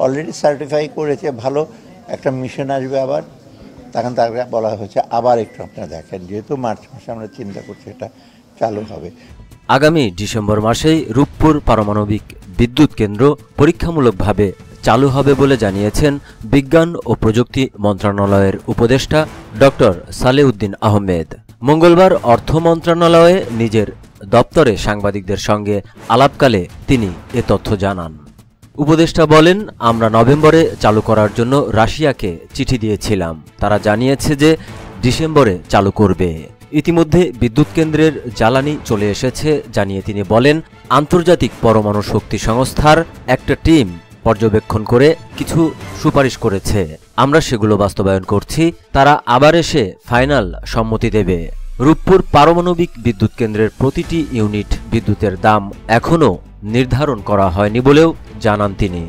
Already certify করেছে, ভালো একটা মিশন আসবে আবার, তখন তাকে বলা হয়েছে আবার একটু আপনারা দেখেন, যেহেতু মার্চ মাসে আমরা চিন্তা করছি এটা চালু হবে। আগামী ডিসেম্বর মাসেই রূপপুর পারমাণবিক বিদ্যুৎ কেন্দ্র পরীক্ষামূলকভাবে চালু হবে বলে জানিয়েছেন বিজ্ঞান ও প্রযুক্তি মন্ত্রণালয়ের উপদেষ্টা ডক্টর সালেউদ্দিন আহমেদ। মঙ্গলবার অর্থ মন্ত্রণালয়ে নিজের দপ্তরে সাংবাদিকদের সঙ্গে আলাপকালে তিনি এ তথ্য জানান। উপদেষ্টা বলেন, আমরা নভেম্বরে চালু করার জন্য রাশিয়াকে চিঠি দিয়েছিলাম, তারা জানিয়েছে যে ডিসেম্বরে চালু করবে। ইতিমধ্যে বিদ্যুৎ কেন্দ্রের জ্বালানি চলে এসেছে জানিয়ে তিনি বলেন, আন্তর্জাতিক পরমাণু শক্তি সংস্থার একটা টিম পর্যবেক্ষণ করে কিছু সুপারিশ করেছে, আমরা সেগুলো বাস্তবায়ন করছি, তারা আবার এসে ফাইনাল সম্মতি দেবে। রূপপুর পারমাণবিক বিদ্যুৎ কেন্দ্রের প্রতিটি ইউনিট বিদ্যুতের দাম এখনও নির্ধারণ করা হয়নি বলেও জানান তিনি।